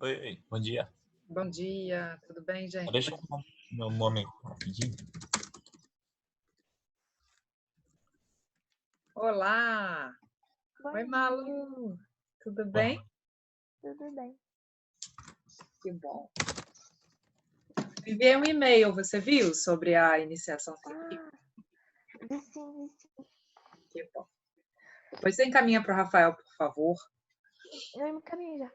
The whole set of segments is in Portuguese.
Oi, bom dia. Bom dia, tudo bem, gente? Deixa eu arrumar meu nome rapidinho. Olá! Bom Oi, dia. Malu! Tudo bem? Tudo bem. Que bom. Enviei um e-mail, você viu, sobre a iniciação científica? Vi sim. Que bom. Depois você encaminha para o Rafael, por favor. Eu me caminho já.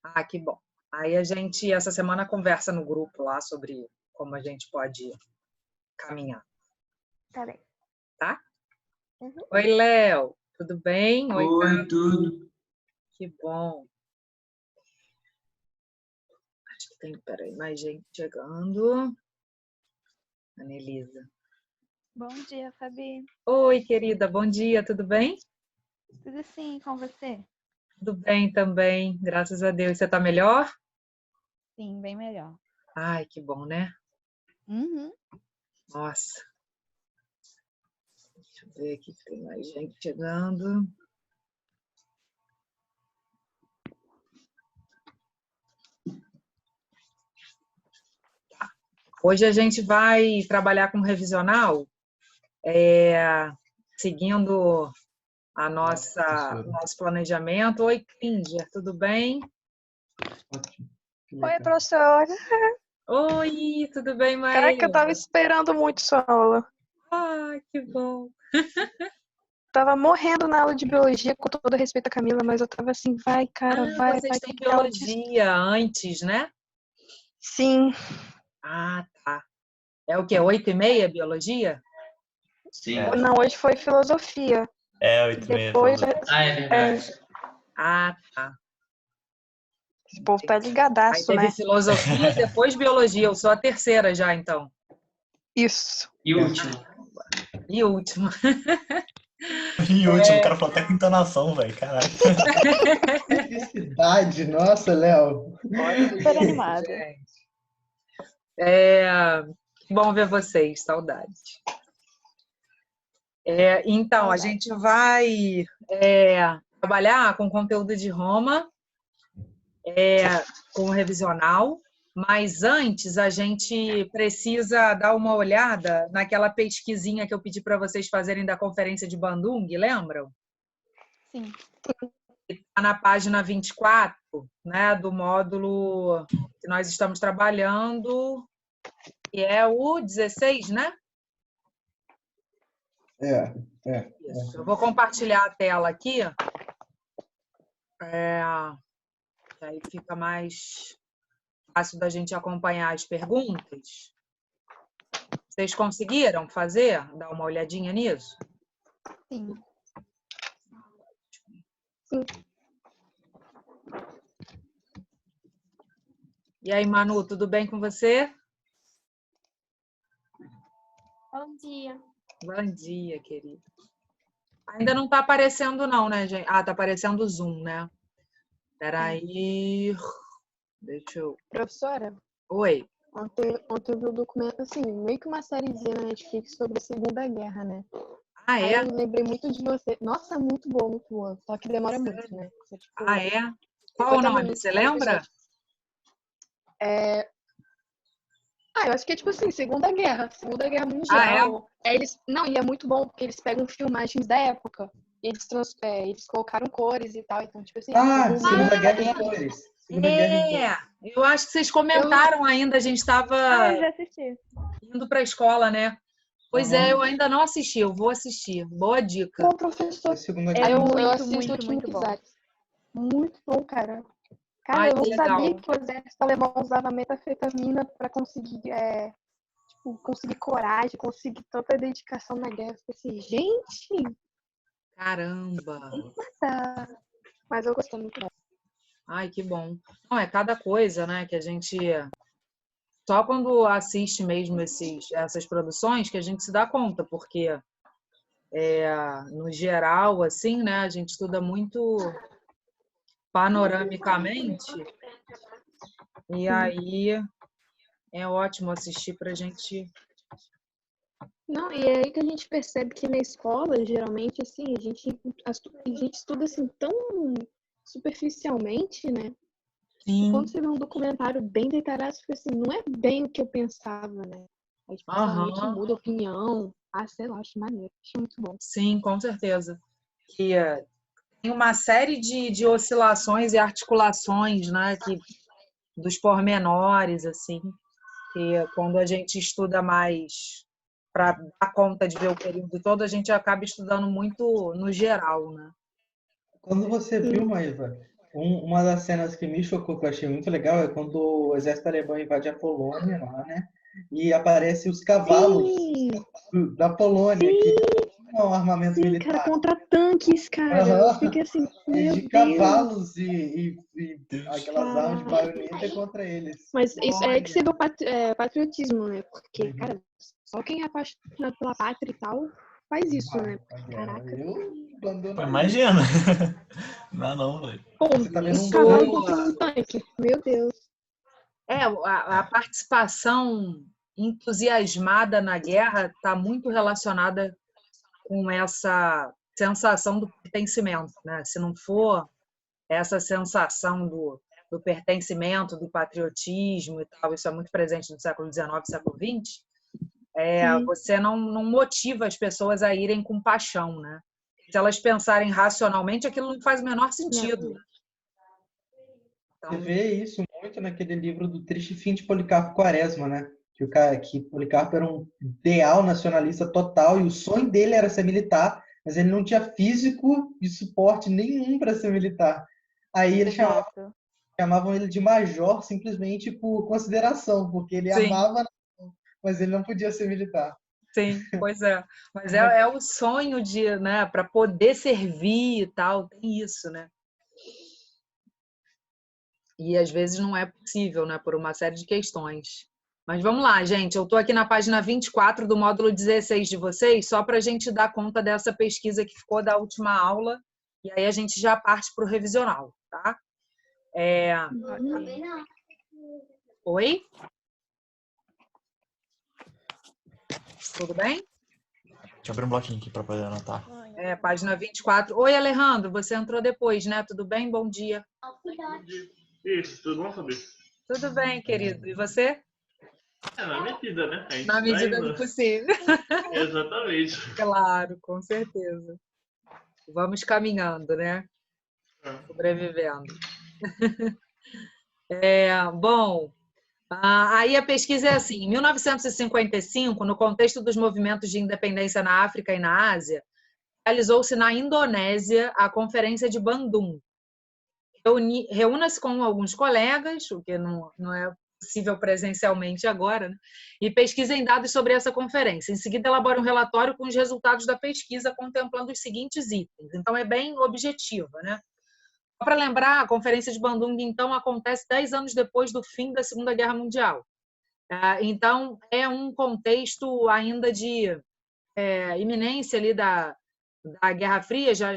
Ah, que bom. Aí a gente, essa semana, conversa no grupo lá sobre como a gente pode caminhar, Tá bem. tá? Uhum. Oi, Léo! Tudo bem? Oi, tudo. Que bom. Acho que tem, peraí, mais gente chegando. Anelisa. Bom dia, Fabi. Oi, querida, bom dia, tudo bem? Tudo sim, com você? Tudo bem também, graças a Deus. Você tá melhor? Sim, bem melhor. Ai, que bom, né? Uhum. Nossa. Deixa eu ver aqui, tem mais gente chegando. Hoje a gente vai trabalhar com revisional, seguindo o nosso planejamento. Oi, Klinger, tudo bem? Ótimo. Oi, professora. Oi, tudo bem, Maíra? Caraca, eu tava esperando muito sua aula. Ai, que bom. Tava morrendo na aula de biologia, com todo respeito a Camila, mas eu tava assim, vai, cara, vai, Vocês têm tem que aula de... biologia antes, né? Sim, Ah, tá. É o quê? 8h30, biologia? Sim. não, hoje foi filosofia. 8h30. Depois, Ah, é verdade. Ah, tá. esse povo tá Aí ligadaço, teve né? filosofia, depois biologia. Eu sou a terceira já, então. Isso. E o último? E última. E o último, o cara falou até com entonação, velho. Caralho. Felicidade, nossa, Léo. Olha Super isso, animada. gente. Que bom ver vocês, saudade. Então, a gente vai trabalhar com conteúdo de Roma, com o revisional, mas antes a gente precisa dar uma olhada naquela pesquisinha que eu pedi para vocês fazerem da conferência de Bandung, lembram? Sim. Está na página 24, né, do módulo que nós estamos trabalhando, que é o 16, né? Isso. Eu vou compartilhar a tela aqui. Aí fica mais fácil da gente acompanhar as perguntas. Vocês conseguiram fazer? Dar uma olhadinha nisso? Sim. E aí, Manu, tudo bem com você? Bom dia. Bom dia, querida. Ainda não está aparecendo não, né, gente? Ah, está aparecendo o Zoom, né? Peraí. Deixa eu... Professora, Oi. ontem eu vi um documento, assim, meio que uma sériezinha na Netflix sobre a Segunda Guerra, né? Ah, Aí é? eu lembrei muito de você. Nossa, muito boa, muito boa. Só que demora muito, né? Você, tipo, Ah, é? Qual o 50 nome? minutos Você cada lembra? episódio. Eu acho que é tipo assim, Segunda Guerra Mundial. Não, e é muito bom, porque eles pegam filmagens da época. E eles colocaram cores e tal. Então, tipo assim, Segunda Guerra em cores. Segunda Guerra em cores. Eu acho que vocês comentaram ainda, a gente estava eu já assisti. indo para a escola, né? Pois eu ainda não assisti, eu vou assistir. Boa dica. Bom, professor. Segunda É Guerra. Eu assisto muito, o último muito bom. episódio. Muito bom, cara. Cara, Ai, eu não que legal. sabia que o exército alemão usava metafetamina pra conseguir, conseguir coragem, conseguir tanta dedicação na guerra. Eu falei assim, gente, Caramba. tá. Mas eu gostei muito dela. Ai, que bom. Não, é cada coisa, né, que a gente... Só quando assiste mesmo essas produções que a gente se dá conta, porque no geral, assim, né, a gente estuda muito panoramicamente, e aí é ótimo assistir pra gente... Não, e é aí que a gente percebe que na escola, geralmente, assim, a gente estuda assim tão superficialmente, né? Sim. Quando você vê um documentário bem detalhado, você fica assim, não é bem o que eu pensava, né? Aí, tipo, realmente Aham. muda a opinião. Ah, sei lá, acho maneiro. Acho muito bom. Sim, com certeza. Que tem uma série de oscilações e articulações, né, dos pormenores, assim, que quando a gente estuda mais para dar conta de ver o período todo, a gente acaba estudando muito no geral, né? Quando você viu, Maíva, uma das cenas que me chocou, que eu achei muito legal, é quando o exército alemão invade a Polônia lá, né? E aparecem os cavalos Sim, da Polônia, que não é um armamento sim, cara, militar. contra tanques, cara. Eu Aham. fiquei assim, É meu de Deus. cavalos e aquelas armas de Caraca. baioneta contra eles. Mas isso é que Olha. você vê o patriotismo, né? Porque, Uhum. cara, só quem é apaixonado pela pátria e tal faz isso, né? A guerra. Caraca. Eu Pô, abandonaria. imagina. Não, velho. Pô, Você tá vendo um um cavalo tanque. contra um tanque. Meu Deus. A participação entusiasmada na guerra está muito relacionada com essa sensação do pertencimento, né? Se não for essa sensação do pertencimento, do patriotismo e tal, isso é muito presente no século XIX, século XX, Sim. você não motiva as pessoas a irem com paixão, né? Se elas pensarem racionalmente, aquilo não faz o menor sentido. Você Então, vê isso muito naquele livro do Triste Fim de Policarpo Quaresma, né? Que Policarpo era um ideal nacionalista total e o sonho dele era ser militar, mas ele não tinha físico de suporte nenhum para ser militar. Aí eles Exato. chamavam ele de major simplesmente por consideração, porque ele sim, amava, mas ele não podia ser militar. sim, pois é. Mas é o sonho de, né, para poder servir e tal, tem isso, né? E às vezes não é possível, né, por uma série de questões. Mas vamos lá, gente. Eu estou aqui na página 24 do módulo 16 de vocês, só para a gente dar conta dessa pesquisa que ficou da última aula, e aí a gente já parte para o revisional, tá? Ok. Oi? Tudo bem? Deixa eu abrir um bloquinho aqui para poder anotar. Página 24. Oi, Alejandro, você entrou depois, né? Tudo bem? Bom dia. Isso, tudo bom, Fabi? Tudo bem, querido. E você? Na medida, né? A gente Na tá medida indo. do possível. Exatamente. Claro, com certeza. Vamos caminhando, né? Sobrevivendo. Bom, aí a pesquisa é assim: em 1955, no contexto dos movimentos de independência na África e na Ásia, realizou-se na Indonésia a Conferência de Bandung. Reúna-se com alguns colegas, o que não é possível presencialmente agora, né? E pesquisem dados sobre essa conferência. Em seguida, elabora um relatório com os resultados da pesquisa, contemplando os seguintes itens. Então, é bem objetiva, né? Só para lembrar, a Conferência de Bandung, então, acontece 10 anos depois do fim da Segunda Guerra Mundial. Então, é um contexto ainda de iminência ali da Guerra Fria, já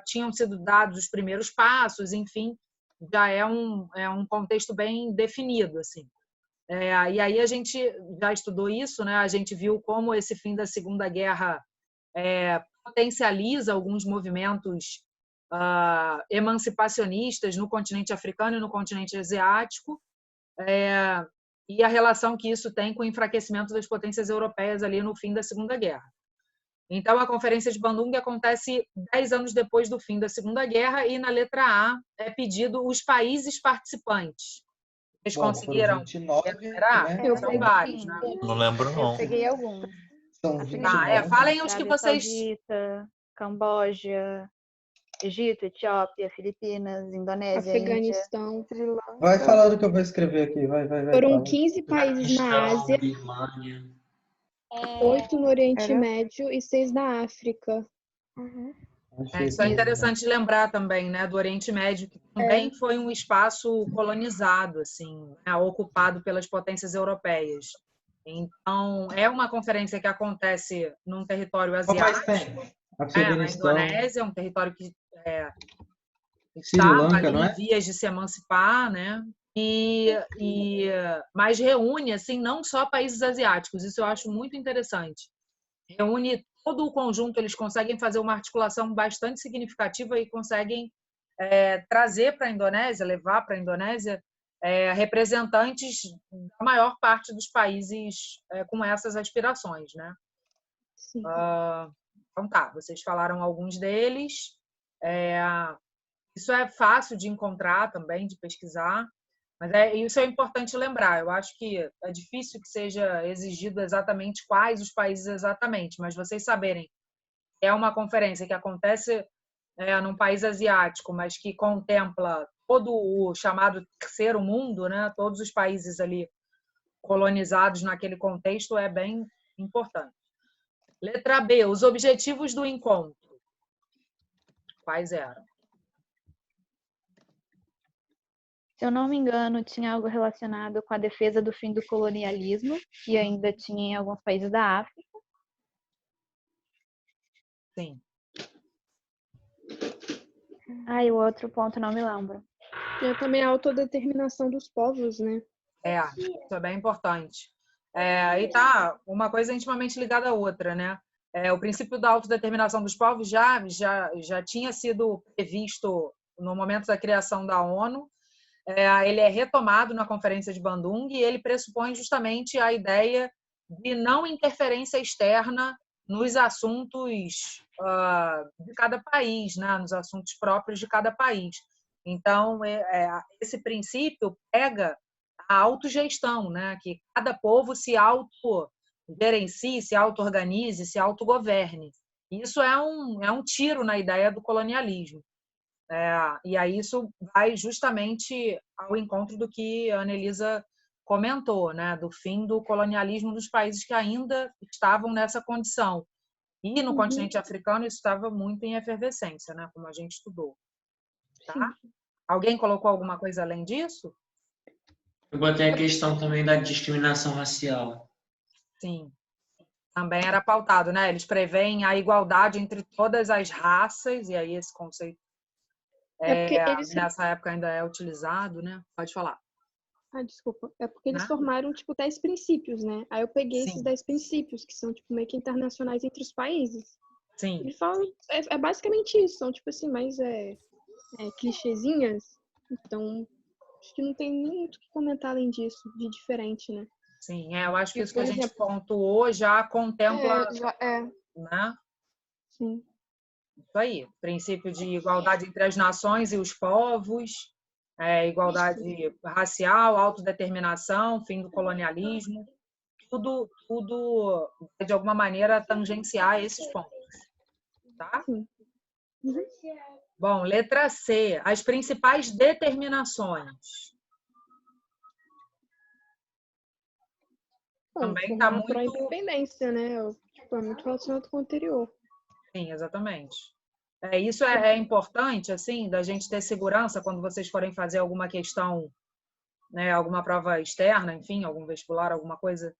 tinham sido dados os primeiros passos, enfim, já é um contexto bem definido, assim. E aí a gente já estudou isso, né? A gente viu como esse fim da Segunda Guerra potencializa alguns movimentos emancipacionistas no continente africano e no continente asiático, e a relação que isso tem com o enfraquecimento das potências europeias ali no fim da Segunda Guerra. Então, a Conferência de Bandung acontece 10 anos depois do fim da Segunda Guerra e na letra A é pedido os países participantes. Vocês conseguiram 29, enumerar? né? Eu São peguei. vários, né? Não lembro, Eu não. peguei alguns. São Acho que 29. Falem os que Arábia vocês... Saudita, Camboja, Egito, Etiópia, Filipinas, Indonésia, Índia, Afeganistão. Sri Lanka. Vai falando que eu vou escrever aqui. Vai. Foram fala. 15 países na Paquistão, Ásia, Birmania. 8 no Oriente Era? Médio e 6 na África. Uhum. Achei Isso é aqui. interessante lembrar também, né, do Oriente Médio, que também foi um espaço colonizado, assim, né, ocupado pelas potências europeias. Então, é uma conferência que acontece num território Qual país asiático, tem? na Afeganistão, Indonésia, um território que Sri estava Lanka, ali não em é? vias de se emancipar, né? Mas reúne, assim, não só países asiáticos, isso eu acho muito interessante. Reúne todo o conjunto, eles conseguem fazer uma articulação bastante significativa e conseguem trazer para a Indonésia, levar para a Indonésia representantes da maior parte dos países com essas aspirações, né? Sim. Então tá, vocês falaram alguns deles. Isso é fácil de encontrar também, de pesquisar, mas isso é importante lembrar. Eu acho que é difícil que seja exigido exatamente quais os países exatamente, mas vocês saberem é uma conferência que acontece num país asiático, mas que contempla todo o chamado terceiro mundo, né? Todos os países ali colonizados naquele contexto, é bem importante. Letra B, os objetivos do encontro. Quais eram? Se eu não me engano, tinha algo relacionado com a defesa do fim do colonialismo, e ainda tinha em alguns países da África. Sim. E o outro ponto não me lembro. E também a autodeterminação dos povos, né? Isso é bem importante. Aí tá uma coisa intimamente ligada à outra, né? O princípio da autodeterminação dos povos já tinha sido previsto no momento da criação da ONU. Ele é retomado na Conferência de Bandung e ele pressupõe justamente a ideia de não interferência externa nos assuntos de cada país, né? Nos assuntos próprios de cada país. Então, esse princípio pega a autogestão, né? Que cada povo se autogerencie, se auto-organize, se autogoverne. Isso é um tiro na ideia do colonialismo. E aí isso vai justamente ao encontro do que a Annelisa comentou, né? Do fim do colonialismo dos países que ainda estavam nessa condição. E no continente africano isso estava muito em efervescência, né? Como a gente estudou. Tá? Alguém colocou alguma coisa além disso? Eu botei a questão também da discriminação racial. Sim. Também era pautado, né? Eles preveem a igualdade entre todas as raças, e aí esse conceito nessa época ainda é utilizado, né? Pode falar. Desculpa. É porque eles formaram, 10 princípios, né? Aí eu peguei esses 10 princípios, que são, meio que internacionais entre os países. Sim. Eles falam, é basicamente isso, são, mais clichêzinhas. Então, acho que não tem nem muito o que comentar além disso, de diferente, né? Sim, eu acho que isso que a gente pontuou já contempla, né? Sim. Isso aí, princípio de igualdade entre as nações e os povos, igualdade racial, autodeterminação, fim do colonialismo, tudo de alguma maneira tangenciar esses pontos, tá? Sim. Bom, letra C, as principais determinações. Também está muito... para a independência, né? É muito relacionado com o anterior. Sim, exatamente. Isso é importante, assim, da gente ter segurança quando vocês forem fazer alguma questão, né, alguma prova externa, enfim, algum vestibular, alguma coisa,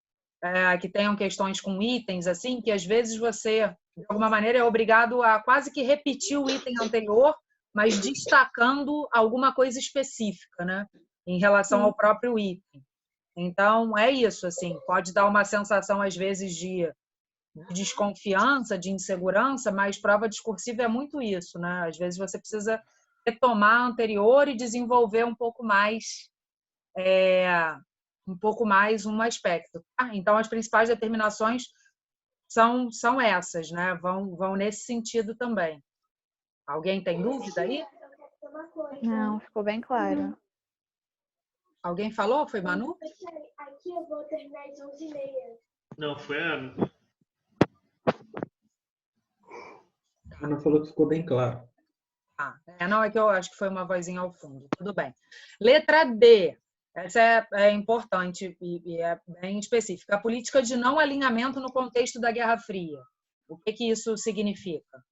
que tenham questões com itens, assim, que às vezes você, de alguma maneira, é obrigado a quase que repetir o item anterior, mas destacando alguma coisa específica, né, em relação ao próprio item. Então, é isso, assim, pode dar uma sensação, às vezes, de desconfiança, de insegurança, mas prova discursiva é muito isso, né? Às vezes você precisa retomar a anterior e desenvolver um pouco mais um aspecto. Então, as principais determinações são essas, né? Vão nesse sentido também. Alguém tem dúvida aí? Não, ficou bem claro. Alguém falou? Foi Manu? Aqui eu vou terminar às 11h30. Não, foi a Ana. A Ana falou que ficou bem claro. Não, é que eu acho que foi uma vozinha ao fundo. Tudo bem. Letra D. Essa é importante e é bem específica. A política de não alinhamento no contexto da Guerra Fria. O que isso significa?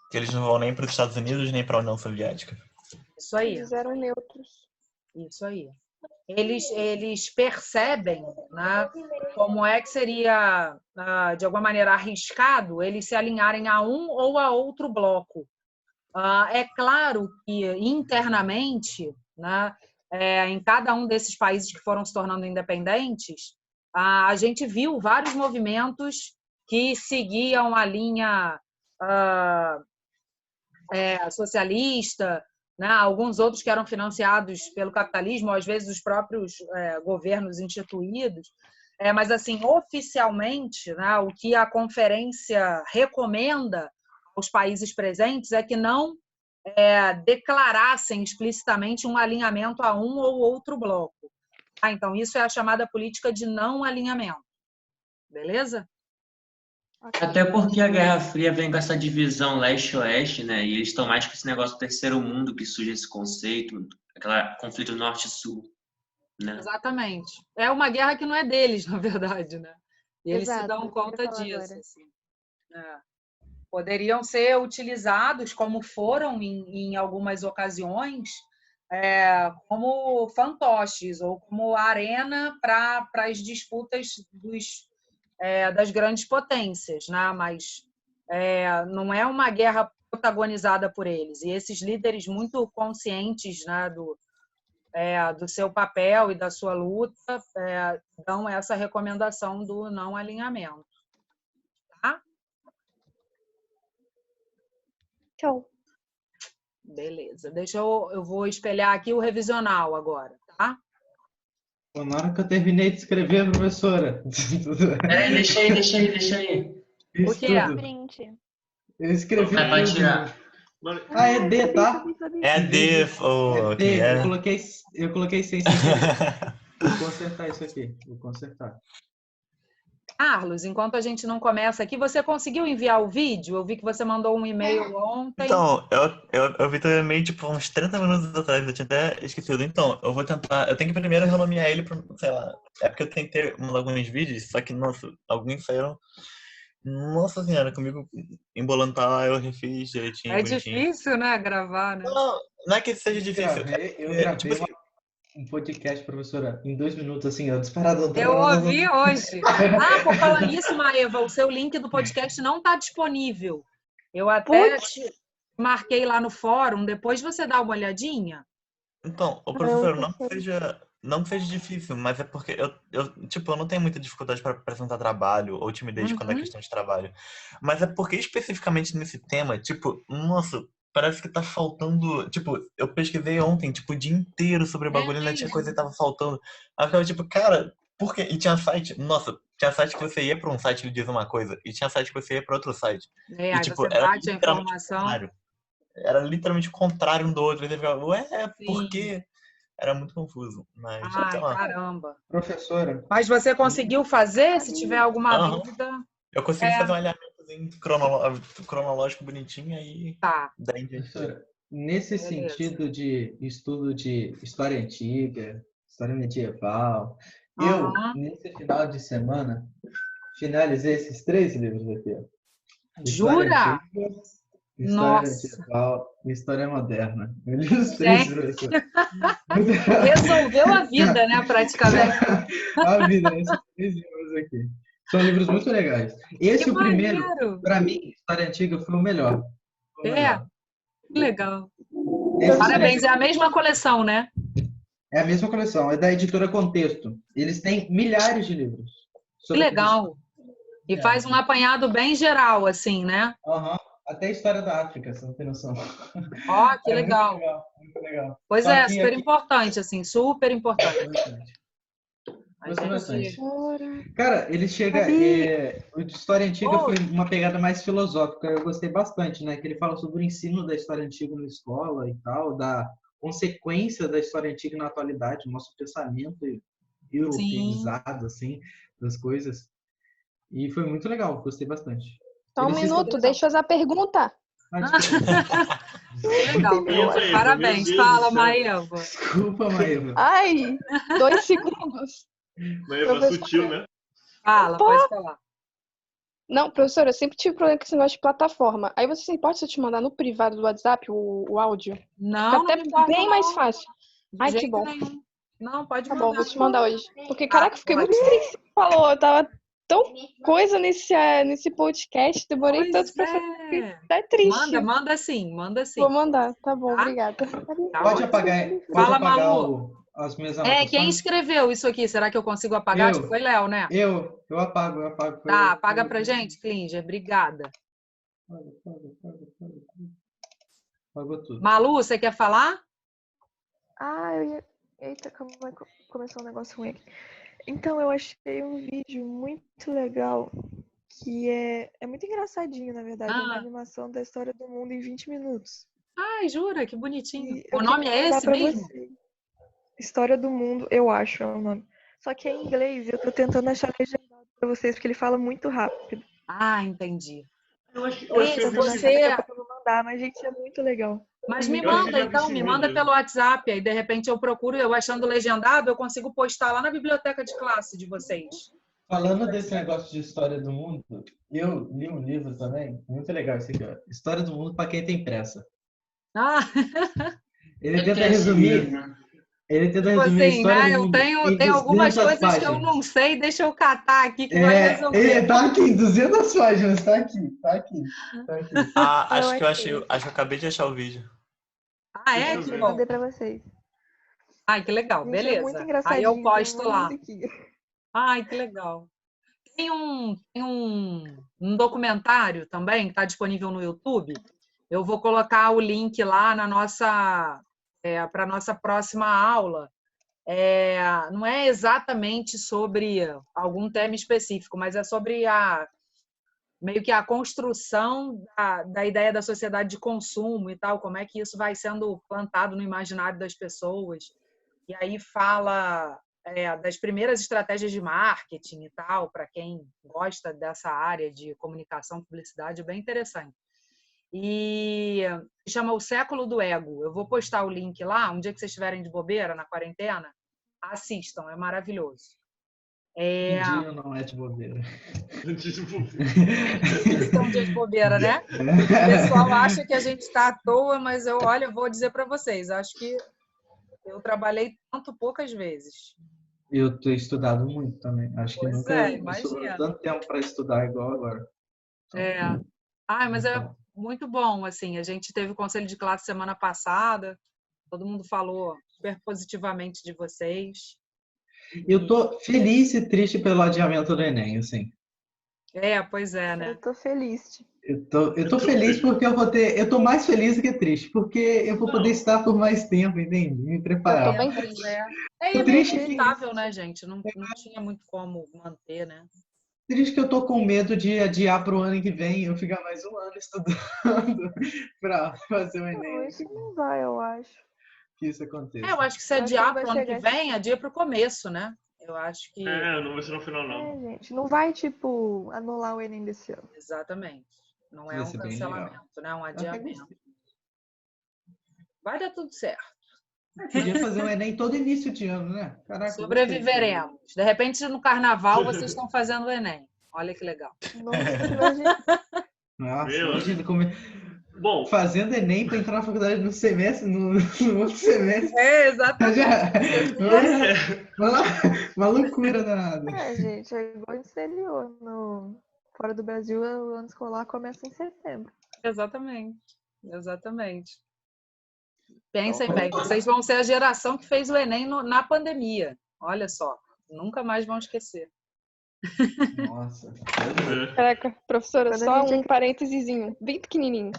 Que eles não vão nem para os Estados Unidos, nem para a União Soviética. Isso aí. Eles eram neutros. Isso aí. Eles percebem, né, como é que seria, de alguma maneira, arriscado eles se alinharem a um ou a outro bloco. É claro que, internamente, né, em cada um desses países que foram se tornando independentes, a gente viu vários movimentos que seguiam a linha socialista, né? Alguns outros que eram financiados pelo capitalismo, ou às vezes os próprios governos instituídos. Mas, assim, oficialmente, né, o que a conferência recomenda aos países presentes é que não declarassem explicitamente um alinhamento a um ou outro bloco. Então, isso é a chamada política de não alinhamento. Beleza? Até porque a Guerra Fria vem com essa divisão leste-oeste, né? E eles estão mais com esse negócio do terceiro mundo que surge esse conceito, aquele conflito norte-sul, né? Exatamente. É uma guerra que não é deles, na verdade, né? E eles se Exato, dão eu ia conta falar disso. agora. Assim. Poderiam ser utilizados, como foram em algumas ocasiões, como fantoches ou como arena para as disputas das grandes potências, né? Mas não é uma guerra protagonizada por eles. E esses líderes muito conscientes, né, do seu papel e da sua luta dão essa recomendação do não alinhamento. Tá? Tchau. Beleza. Eu vou espelhar aqui o revisional agora, tá? Na hora que eu terminei de escrever, professora. Deixa aí. Fiz O quê? tudo. Print. Eu escrevi Vai pra tudo. tirar. É D, tá? É D, É D. Eu coloquei 6 sem querer. Vou consertar isso aqui. Vou consertar. Carlos, enquanto a gente não começa aqui, você conseguiu enviar o vídeo? Eu vi que você mandou um e-mail ontem. Então, eu vi teu e-mail, tipo, uns 30 minutos atrás, eu tinha até esquecido. Então, eu vou tentar, eu tenho que primeiro renomear ele pra, sei lá, é porque eu tentei mandar alguns vídeos, só que, nossa, alguns saíram, nossa senhora, comigo embolando lá, eu refiz direitinho, É bonitinho. difícil, né, gravar, né? Não é que seja difícil, Eu gravei tipo assim, um podcast, professora, em 2 minutos, assim, ó, disparado. Eu ouvi hoje. Por falar nisso, Maeva, o seu link do podcast não está disponível. Eu até te marquei lá no fórum, depois você dá uma olhadinha. então, o professor, não que seja difícil, mas é porque eu não tenho muita dificuldade para apresentar trabalho ou timidez quando é questão de trabalho. Mas é porque especificamente nesse tema, tipo, nossa, parece que tá faltando. Tipo, eu pesquisei ontem, tipo, o dia inteiro sobre o bagulho, ainda tinha coisa que tava faltando. Aí eu ficava tipo, cara, por quê? E tinha site, nossa, tinha site que você ia pra um site e ele dizia uma coisa, e tinha site que você ia pra outro site. E Aí tipo, você era bate a literalmente o informação. contrário. Era literalmente o contrário um do outro. E você ficava, ué, por Sim. quê? Era muito confuso, mas sei Ai, lá. caramba. Professora. Mas você conseguiu fazer? Se tiver alguma dúvida. Eu consegui fazer um alinhamento cronológico bonitinho aí. Tá. Daí em diante. Professora, nesse sentido de estudo de história antiga, história medieval, eu, nesse final de semana, finalizei esses 3 livros aqui. Ó. História Jura? antiga, Nossa. história medieval e história moderna. Eu li os 3, professor. Resolveu a vida, né, praticamente. A vida, esses 3 livros aqui. São livros muito legais. Esse, o primeiro, para mim, história antiga foi o melhor. Que legal. Esse Parabéns, é a mesma coleção, né? É a mesma coleção, é da editora Contexto. Eles têm milhares de livros. Que legal. E faz um apanhado bem geral, assim, né? Até a história da África, você não tem noção. Ó, que legal. Muito legal. Pois é, super importante, assim, super importante. Cara, ele chega. O de história antiga foi uma pegada mais filosófica. Eu gostei bastante, né? Que ele fala sobre o ensino da história antiga na escola e tal, da consequência da história antiga na atualidade, nosso pensamento europeizado, assim, das coisas. E foi muito legal, gostei bastante. Só um minuto, deixa eu fazer a pergunta. Legal, parabéns. Fala, Maeva. Desculpa, Maeva. Ai, 2 segundos. Maeva sutil, né? Fala, pode falar. Não, professora, eu sempre tive problema com esse negócio de plataforma. Aí você se importa se eu te mandar no privado do WhatsApp o áudio? Não, fica até bem mais fácil. Ai, que bom. Não, pode mandar. Tá bom, vou te mandar hoje. Porque, caraca, fiquei muito triste. Falou, eu tava tão coisa nesse podcast, demorei tanto pra fazer. Tá triste. Manda sim. Vou mandar, tá bom, obrigada. Pode apagar as minhas anotações. Quem escreveu isso aqui? Será que eu consigo apagar? Acho que foi Léo, né? Eu apago. Tá, apaga pra gente, Klinger. Obrigada. Apagou tudo. Malu, você quer falar? Eu ia... Eita, calma, começou um negócio ruim aqui. Então, eu achei um vídeo muito legal, que é muito engraçadinho, na verdade. É uma animação da história do mundo em 20 minutos. Ai, jura? Que bonitinho. E O nome é esse mesmo? História do mundo, eu acho, é o nome. Só que é em inglês, eu tô tentando achar legendado pra vocês, porque ele fala muito rápido. Ah, entendi. Eu acho que eu vi Você... Daqui a pouco eu vou mandar, mas, gente, é muito legal. Mas me manda, então, me manda pelo WhatsApp, aí de repente eu procuro, eu achando legendado, eu consigo postar lá na biblioteca de classe de vocês. Falando desse negócio de história do mundo, eu li um livro também, muito legal esse aqui, ó. História do mundo para quem tem pressa. Ele tenta resumir a história do mundo. Eu tenho algumas coisas páginas. que eu não sei, deixa eu catar aqui que vai resolver. Tá aqui, 200 páginas, tá aqui. Acho que eu acabei de achar o vídeo. É? Que Eu bom. mandei pra vocês. Ai, que legal, Gente, beleza. é muito engraçadinho, Aí eu posto lá. musiquinha. Ai, que legal. Tem um documentário também, que está disponível no YouTube. Eu vou colocar o link lá na para a nossa próxima aula. Não é exatamente sobre algum tema específico, mas é sobre meio que a construção da ideia da sociedade de consumo e tal, como é que isso vai sendo plantado no imaginário das pessoas. E aí fala das primeiras estratégias de marketing e tal, para quem gosta dessa área de comunicação e publicidade, é bem interessante. E chama O Século do Ego. Eu vou postar o link lá, um dia que vocês estiverem de bobeira, na quarentena, assistam, é maravilhoso. Um dia não é de bobeira. Isso é um dia de bobeira, né? O pessoal acha que a gente está à toa, mas eu vou dizer para vocês, acho que eu trabalhei tanto poucas vezes. Eu tenho estudado muito também. Acho que nunca sobrou tanto tempo para estudar igual agora. Mas é muito bom, assim. A gente teve o conselho de classe semana passada, todo mundo falou super positivamente de vocês. Eu tô feliz e triste pelo adiamento do Enem, assim. Pois é, né? Eu tô feliz. Eu tô feliz porque eu tô mais feliz do que triste, porque eu vou poder estar por mais tempo, entende? Me preparar. Eu tô bem triste. Inevitável, né, gente? Não tinha muito como manter, né? Triste que eu tô com medo de adiar pro ano que vem, eu ficar mais um ano estudando para fazer o Enem. Não, isso não vai, eu acho. Que isso aconteça. Eu acho que se adiar pro ano que vem, adia pro começo, né? Eu acho que... não vai ser no final, não. Gente, não vai, anular o Enem desse ano. Exatamente. Não é um cancelamento, né? É um adiamento. Vai dar tudo certo. Podia fazer um Enem todo início de ano, né? Caraca, sobreviveremos. De repente, no carnaval, vocês estão fazendo o Enem. Olha que legal. Nossa, imagina como... Bom, fazendo Enem para entrar na faculdade no semestre, no outro semestre. Exatamente. Uma loucura danada. Gente, é igual no exterior. Fora do Brasil, o ano escolar começa em setembro. Exatamente. Pensem bem, vocês vão ser a geração que fez o Enem na pandemia. Olha só, nunca mais vão esquecer. Nossa. Caraca, professora, só um parêntesezinho, bem pequenininho.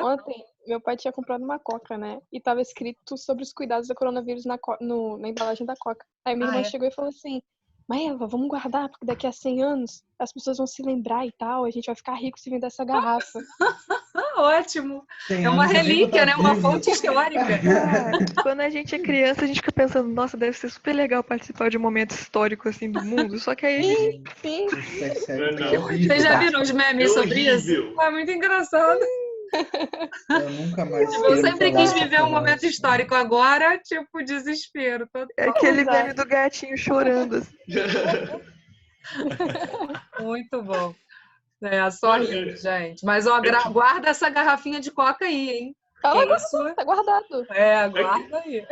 Ontem, meu pai tinha comprado uma Coca, né? E tava escrito sobre os cuidados do coronavírus na embalagem da Coca. Aí minha irmã chegou e falou assim, mas Eva, vamos guardar, porque daqui a 100 anos as pessoas vão se lembrar e tal, a gente vai ficar rico se vender essa garrafa. Ótimo! É uma relíquia, né? Uma fonte histórica. Quando a gente é criança, a gente fica pensando, nossa, deve ser super legal participar de um momento histórico assim do mundo. Só que aí. Sim. Vocês já viram os memes sobre isso? É muito engraçado. Eu nunca mais. Eu sempre quis viver um momento histórico, agora, tipo, desespero. Total. É aquele meme do gatinho chorando. Assim. Muito bom. Só rir, gente. Mas ó, guarda essa garrafinha de Coca aí, hein? Tá guardado. Guarda aí.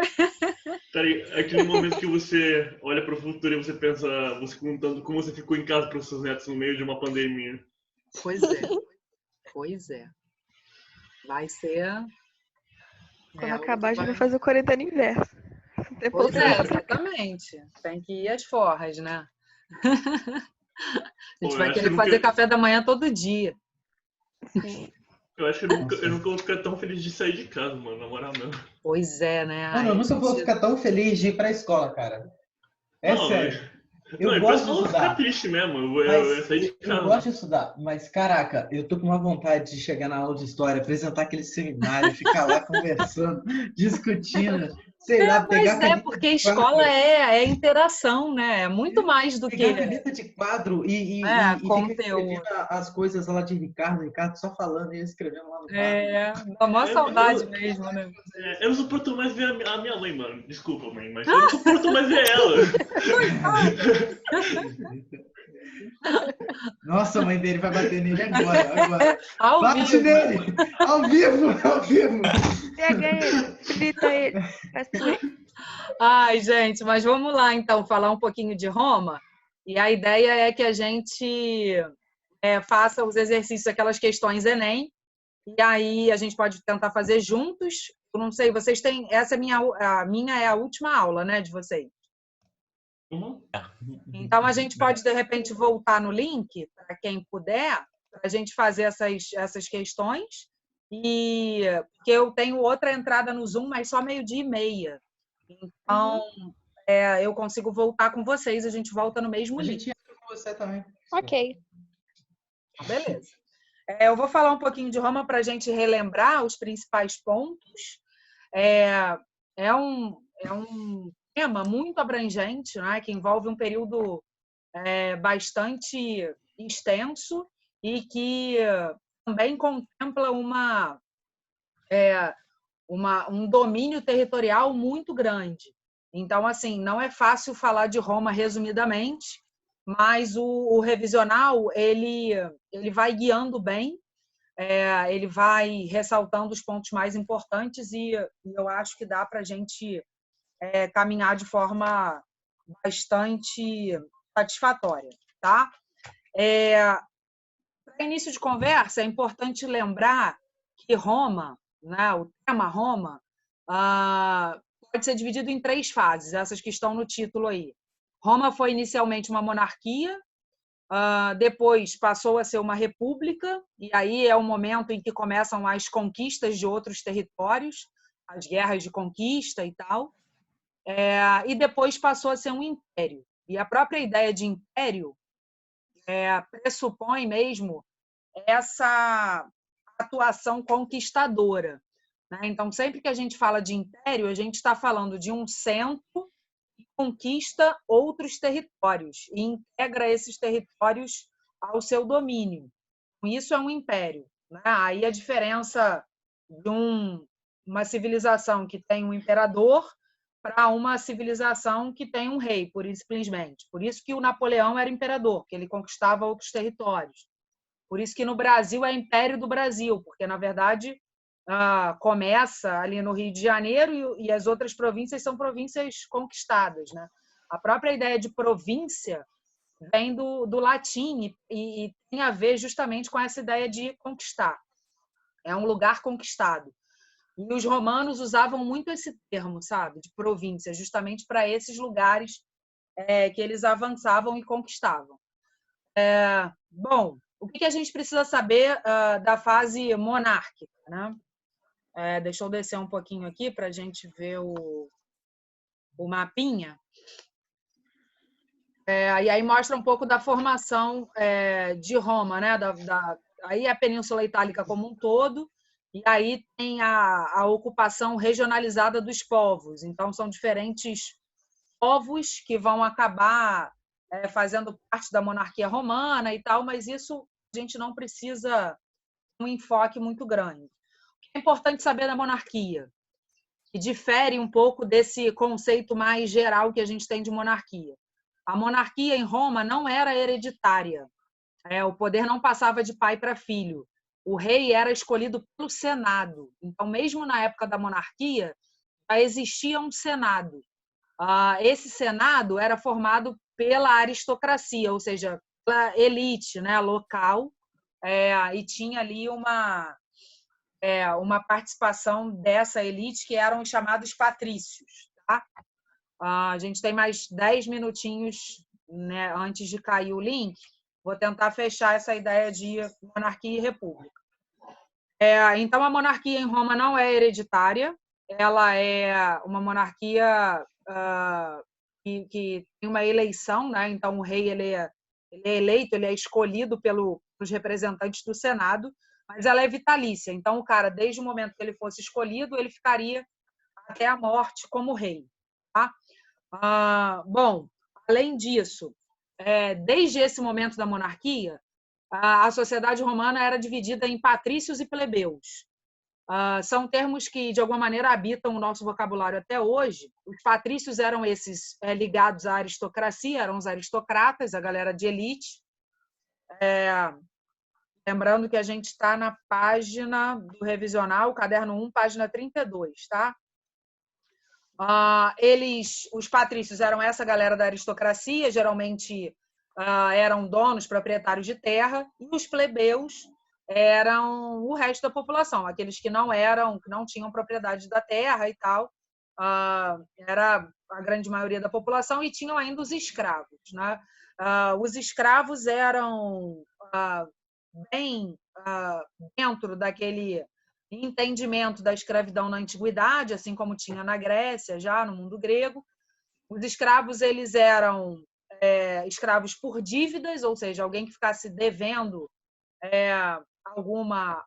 Peraí, é aquele momento que você olha para o futuro e você pensa, você contando como você ficou em casa para os seus netos no meio de uma pandemia. Pois é. Vai ser... Quando acabar, a gente vai fazer o quarentena inverso. Pois é, exatamente. Tem que ir às forras, né? A gente vai querer fazer café da manhã todo dia. Eu acho que eu nunca vou ficar tão feliz de sair de casa, mano, na moral mesmo. Pois é, né? Mano, eu nunca vou ficar tão feliz de ir pra escola, cara. É Não, sério. Não, Eu o gosto de pessoal vai ficar estudar. triste mesmo. Eu sair de Eu casa. gosto de estudar, mas caraca, eu tô com uma vontade de chegar na aula de história, apresentar aquele seminário, ficar lá conversando, discutindo, sei lá, pegar Mas caneta porque de quadro, escola é interação, né? É muito mais do pegar que caneta de quadro e ficar escrevendo conteúdo. as coisas lá de Ricardo só falando e eu escrevendo lá no quadro. Dá maior saudade mesmo, né? Eu não suporto mais ver a minha mãe, mano. Desculpa, mãe, mas eu não suporto mais ver ela. Nossa, a mãe dele vai bater nele agora. Ao Bate vivo. nele! Ao vivo! Pega ele, frita ele. Ai, gente, mas vamos lá, então, falar um pouquinho de Roma. E a ideia é que a gente faça os exercícios, aquelas questões Enem, e aí a gente pode tentar fazer juntos. Eu não sei, vocês têm... Essa é a minha é a última aula, né, de vocês. Uhum. Então, a gente pode, de repente, voltar no link, para quem puder, para a gente fazer essas questões. Porque eu tenho outra entrada no Zoom, mas só 12:30. Então, eu consigo voltar com vocês, a gente volta no mesmo link. A gente entra com você também. Ok. Beleza. Eu vou falar um pouquinho de Roma para a gente relembrar os principais pontos. É um tema muito abrangente, né, que envolve um período bastante extenso e que também contempla um domínio territorial muito grande. Então, assim, não é fácil falar de Roma resumidamente, mas o revisional ele vai guiando bem, ele vai ressaltando os pontos mais importantes e eu acho que dá para a gente caminhar de forma bastante satisfatória, tá? Para início de conversa, é importante lembrar que Roma, né, o tema Roma, pode ser dividido em 3 fases, essas que estão no título aí. Roma foi inicialmente uma monarquia, depois passou a ser uma república, e aí é o momento em que começam as conquistas de outros territórios, as guerras de conquista e tal, e depois passou a ser um império. E a própria ideia de império pressupõe mesmo essa atuação conquistadora, né? Então, sempre que a gente fala de império, a gente está falando de um centro que conquista outros territórios e integra esses territórios ao seu domínio. Isso é um império, né? Aí a diferença de uma civilização que tem um imperador para uma civilização que tem um rei, por simplesmente. Por isso que o Napoleão era imperador, que ele conquistava outros territórios. Por isso que no Brasil é Império do Brasil, porque, na verdade, começa ali no Rio de Janeiro e as outras províncias são províncias conquistadas, né? A própria ideia de província vem do latim e tem a ver justamente com essa ideia de conquistar. É um lugar conquistado. E os romanos usavam muito esse termo, sabe, de província, justamente para esses lugares que eles avançavam e conquistavam. Bom, o que a gente precisa saber da fase monárquica, né? Deixa eu descer um pouquinho aqui para a gente ver o mapinha. E aí mostra um pouco da formação de Roma, né? Aí a Península Itálica como um todo, e aí tem a ocupação regionalizada dos povos. Então, são diferentes povos que vão acabar fazendo parte da monarquia romana e tal, mas isso a gente não precisa um enfoque muito grande. O que é importante saber da monarquia? Que difere um pouco desse conceito mais geral que a gente tem de monarquia. A monarquia em Roma não era hereditária. O poder não passava de pai para filho. O rei era escolhido pelo Senado. Então, mesmo na época da monarquia, já existia um Senado. Esse Senado era formado pela aristocracia, ou seja, pela elite, né, local, e tinha ali uma participação dessa elite, que eram os chamados patrícios. Tá? A gente tem mais 10 minutinhos, né, antes de cair o link. Vou tentar fechar essa ideia de monarquia e república. Então, a monarquia em Roma não é hereditária, ela é uma monarquia que tem uma eleição, né? Então, o rei ele é eleito, ele é escolhido pelos representantes do Senado, mas ela é vitalícia. Então, o cara, desde o momento que ele fosse escolhido, ele ficaria até a morte como rei. Tá? Bom, além disso, desde esse momento da monarquia, a sociedade romana era dividida em patrícios e plebeus. São termos que, de alguma maneira, habitam o nosso vocabulário até hoje. Os patrícios eram esses ligados à aristocracia, eram os aristocratas, a galera de elite. Lembrando que a gente está na página do revisional, caderno 1, página 32, tá? Os patrícios eram essa galera da aristocracia, geralmente eram donos, proprietários de terra, e os plebeus eram o resto da população, aqueles que não tinham propriedade da terra e tal, era a grande maioria da população, e tinham ainda os escravos, né? Os escravos eram bem dentro daquele entendimento da escravidão na antiguidade, assim como tinha na Grécia, já no mundo grego. Os escravos eles eram escravos por dívidas, ou seja, alguém que ficasse devendo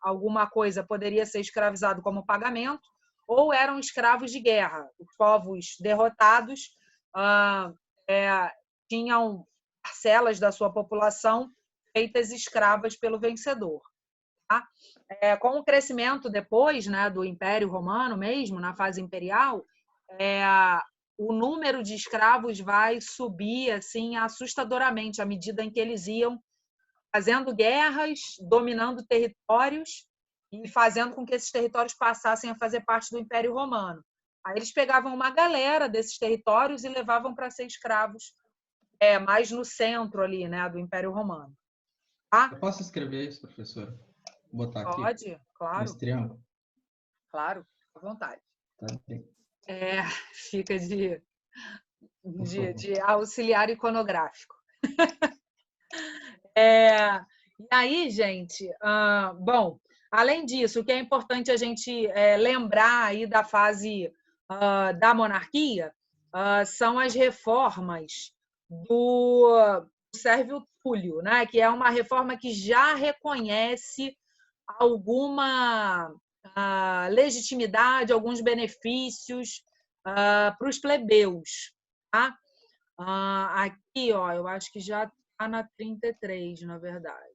alguma coisa poderia ser escravizado como pagamento, ou eram escravos de guerra. Os povos derrotados tinham parcelas da sua população feitas escravas pelo vencedor. Tá? Com o crescimento depois, né, do Império Romano mesmo, na fase imperial, o número de escravos vai subir assim assustadoramente à medida em que eles iam fazendo guerras, dominando territórios e fazendo com que esses territórios passassem a fazer parte do Império Romano. Aí eles pegavam uma galera desses territórios e levavam para ser escravos mais no centro ali, né, do Império Romano. Tá? Eu posso escrever isso, professora? Vou botar aqui. Pode, claro. Nesse triângulo? Claro, à vontade. Tá bem. Fica de auxiliar iconográfico. E aí, gente, bom, além disso, o que é importante a gente lembrar aí da fase da monarquia são as reformas do Sérvio Túlio, né? Que é uma reforma que já reconhece alguma legitimidade, alguns benefícios para os plebeus. Tá? Aqui, ó, eu acho que já está na 33, na verdade.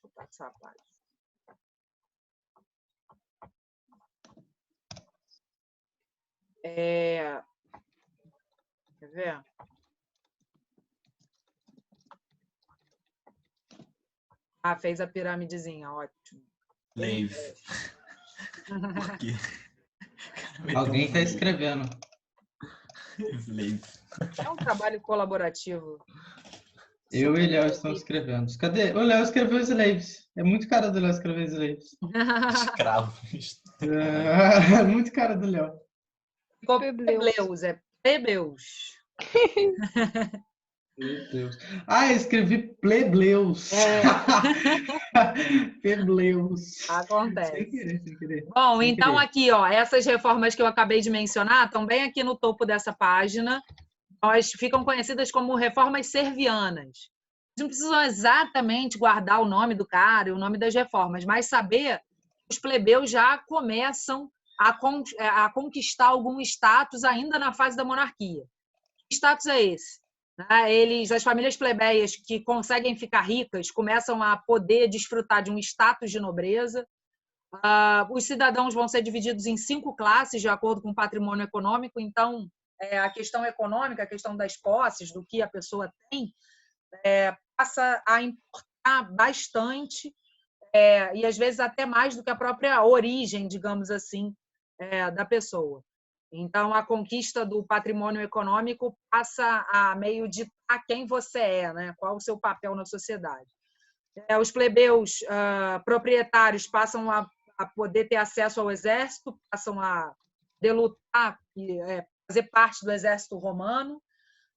Vou passar a página. Quer ver? Fez a piramidezinha, ótimo. Leif. Por quê? Alguém está escrevendo. Leif. É um trabalho colaborativo. Eu e Léo estamos escrevendo. Cadê? O Léo escreveu slaves. É muito cara do Léo escrever slaves. Escravos. Muito cara do Léo. Plebeus, é plebeus. Meu Deus. Eu escrevi plebleus. Plebleus. Acontece. Sem querer. Bom, então aqui, ó, essas reformas que eu acabei de mencionar estão bem aqui no topo dessa página. Elas ficam conhecidas como reformas servianas. Não precisam exatamente guardar o nome do cara e o nome das reformas, mas saber que os plebeus já começam a conquistar algum status ainda na fase da monarquia. Que status é esse? As famílias plebeias que conseguem ficar ricas começam a poder desfrutar de um status de nobreza. Os cidadãos vão ser divididos em 5 classes de acordo com o patrimônio econômico. Então, a questão econômica, a questão das posses, do que a pessoa tem, passa a importar bastante e às vezes até mais do que a própria origem, digamos assim, da pessoa. Então, a conquista do patrimônio econômico passa a meio ditar quem você é, né? Qual o seu papel na sociedade. Os plebeus proprietários passam a poder ter acesso ao exército, passam a lutar e fazer parte do exército romano.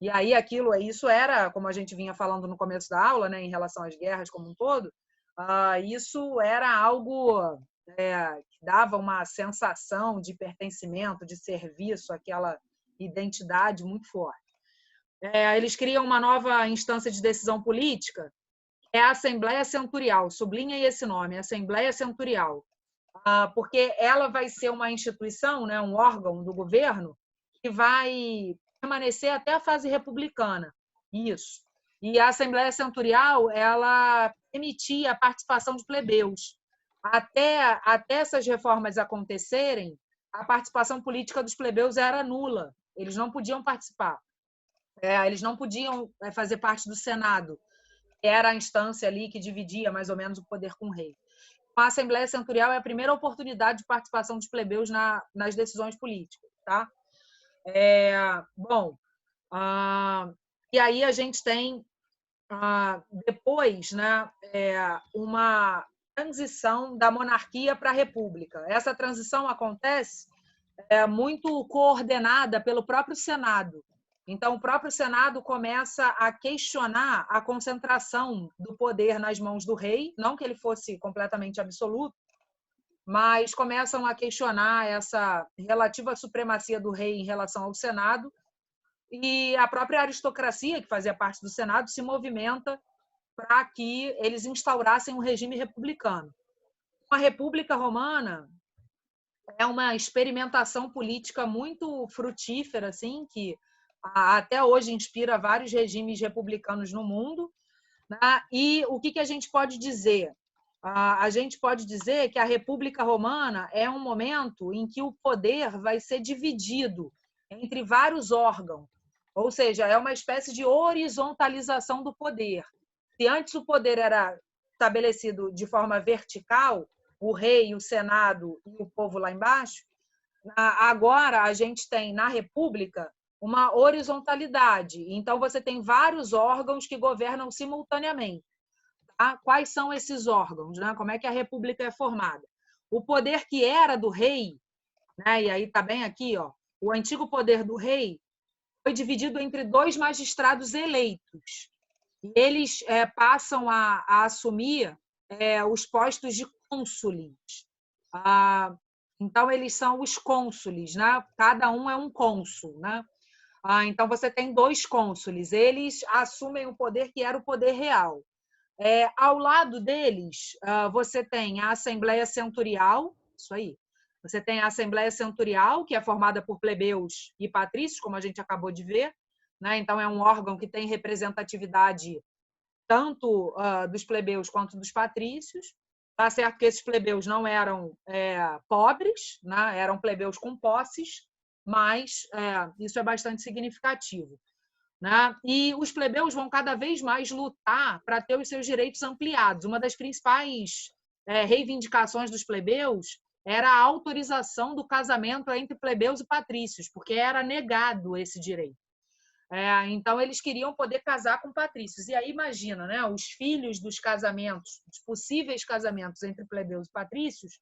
E aí isso era, como a gente vinha falando no começo da aula, né, em relação às guerras como um todo, isso era algo que dava uma sensação de pertencimento, de serviço, aquela identidade muito forte. Eles criam uma nova instância de decisão política, é a Assembleia Centurial, sublinha aí esse nome, Assembleia Centurial, porque ela vai ser uma instituição, né, um órgão do governo que vai permanecer até a fase republicana. Isso. E a Assembleia Centurial, ela permitia a participação de plebeus. Até essas reformas acontecerem, a participação política dos plebeus era nula. Eles não podiam participar. Eles não podiam fazer parte do Senado, que era a instância ali que dividia mais ou menos o poder com o rei. A Assembleia Centurial é a primeira oportunidade de participação dos plebeus nas decisões políticas. Tá? E aí a gente tem, depois, né, uma transição da monarquia para a república. Essa transição acontece muito coordenada pelo próprio Senado. Então, o próprio Senado começa a questionar a concentração do poder nas mãos do rei, não que ele fosse completamente absoluto, mas começam a questionar essa relativa supremacia do rei em relação ao Senado, e a própria aristocracia, que fazia parte do Senado, se movimenta para que eles instaurassem um regime republicano. A República Romana é uma experimentação política muito frutífera, assim, que até hoje inspira vários regimes republicanos no mundo. Né? E o que a gente pode dizer? A gente pode dizer que a República Romana é um momento em que o poder vai ser dividido entre vários órgãos, ou seja, é uma espécie de horizontalização do poder. Se antes o poder era estabelecido de forma vertical, o rei, o Senado e o povo lá embaixo, agora a gente tem na República uma horizontalidade. Então, você tem vários órgãos que governam simultaneamente. Tá? Quais são esses órgãos? Né? Como é que a República é formada? O poder que era do rei, né? E aí está bem aqui, ó, o antigo poder do rei foi dividido entre 2 magistrados eleitos. E eles passam a assumir os postos de cônsules. Então, eles são os cônsules, né? Cada um é um cônsul, né? Então, você tem 2 cônsules. Eles assumem o poder que era o poder real. Ao lado deles, você tem a Assembleia Centurial, isso aí. Você tem a Assembleia Centurial, que é formada por plebeus e patrícios, como a gente acabou de ver. Né? Então, é um órgão que tem representatividade tanto dos plebeus quanto dos patrícios. Tá certo que esses plebeus não eram pobres, né? Eram plebeus com posses, mas isso é bastante significativo. Né? E os plebeus vão cada vez mais lutar para ter os seus direitos ampliados. Uma das principais reivindicações dos plebeus era a autorização do casamento entre plebeus e patrícios, porque era negado esse direito. Então, eles queriam poder casar com patrícios. E aí, imagina, né? Os filhos dos casamentos, dos possíveis casamentos entre plebeus e patrícios,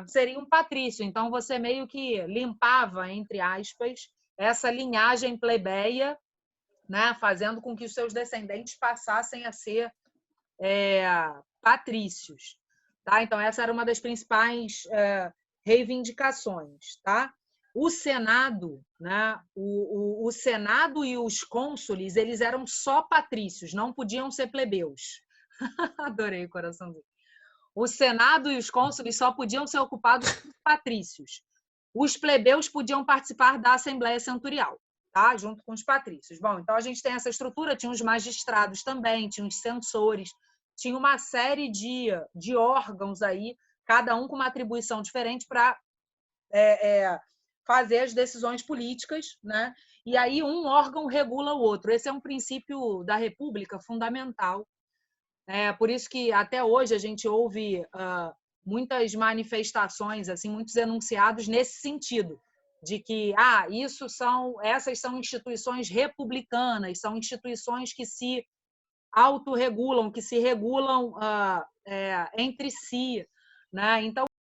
seria um patrício. Então, você meio que limpava, entre aspas, essa linhagem plebeia, né? Fazendo com que os seus descendentes passassem a ser patrícios. Tá? Então, essa era uma das principais reivindicações. Tá? O Senado, né? O Senado e os cônsules, eles eram só patrícios, não podiam ser plebeus. Adorei o coraçãozinho. O Senado e os cônsules só podiam ser ocupados por patrícios. Os plebeus podiam participar da Assembleia Centurial, tá? Junto com os patrícios. Bom, então a gente tem essa estrutura, tinha os magistrados também, tinha os censores, tinha uma série de órgãos aí, cada um com uma atribuição diferente para fazer as decisões políticas, né? E aí um órgão regula o outro. Esse é um princípio da República fundamental. Por isso que até hoje a gente ouve muitas manifestações, assim, muitos enunciados nesse sentido, de que essas são instituições republicanas, são instituições que se autorregulam, que se regulam entre si. Né? Então,